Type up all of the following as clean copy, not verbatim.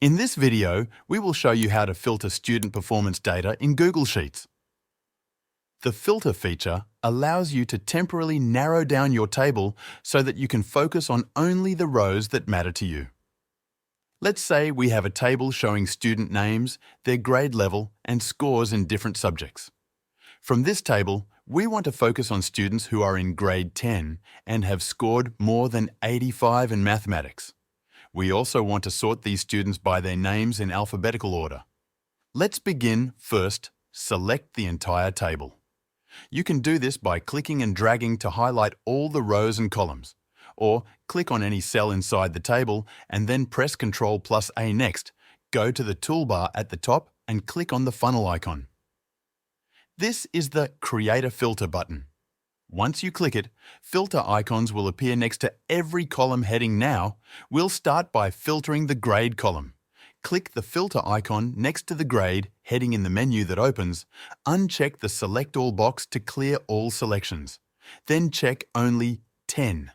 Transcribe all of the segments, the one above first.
In this video, we will show you how to filter student performance data in Google Sheets. The filter feature allows you to temporarily narrow down your table so that you can focus on only the rows that matter to you. Let's say we have a table showing student names, their grade level, and scores in different subjects. From this table, we want to focus on students who are in grade 10 and have scored more than 85 in mathematics. We also want to sort these students by their names in alphabetical order. Let's begin first. Select the entire table. You can do this by clicking and dragging to highlight all the rows and columns, or click on any cell inside the table and then press Ctrl+A next. Go to the toolbar at the top and click on the funnel icon. This is the Create a Filter button. Once you click it, filter icons will appear next to every column heading now. We'll start by filtering the grade column. Click the filter icon next to the grade heading in the menu that opens. Uncheck the Select All box to clear all selections. Then check only 10.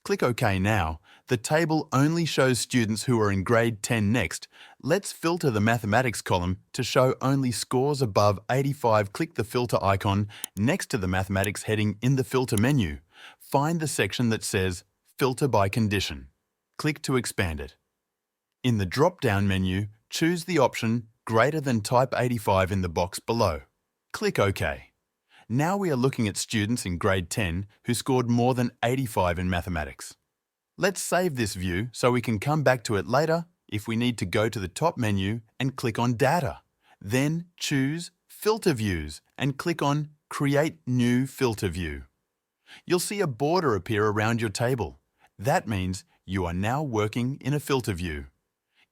Click OK now. The table only shows students who are in grade 10 next. Let's filter the mathematics column to show only scores above 85. Click the filter icon next to the mathematics heading in the filter menu. Find the section that says Filter by Condition. Click to expand it. In the drop-down menu, choose the option Greater than type 85 in the box below. Click OK. Now we are looking at students in grade 10 who scored more than 85 in mathematics. Let's save this view so we can come back to it later if we need to. Go to the top menu and click on Data. Then choose Filter Views and click on Create New Filter View. You'll see a border appear around your table. That means you are now working in a filter view.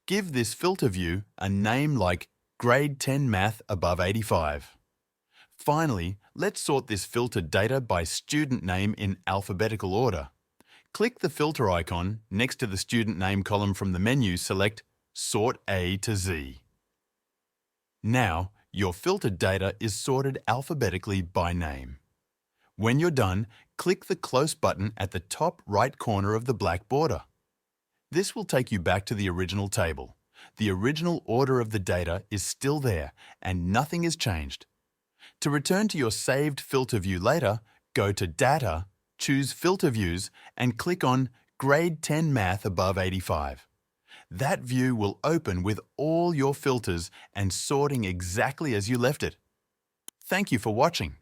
Give this filter view a name like Grade 10 Math above 85. Finally, let's sort this filtered data by student name in alphabetical order. Click the filter icon next to the student name column from the menu. Select Sort A to Z. Now, your filtered data is sorted alphabetically by name. When you're done, click the Close button at the top right corner of the black border. This will take you back to the original table. The original order of the data is still there and nothing is changed. To return to your saved filter view later, go to Data, choose Filter Views and click on Grade 10 Math above 85. That view will open with all your filters and sorting exactly as you left it. Thank you for watching.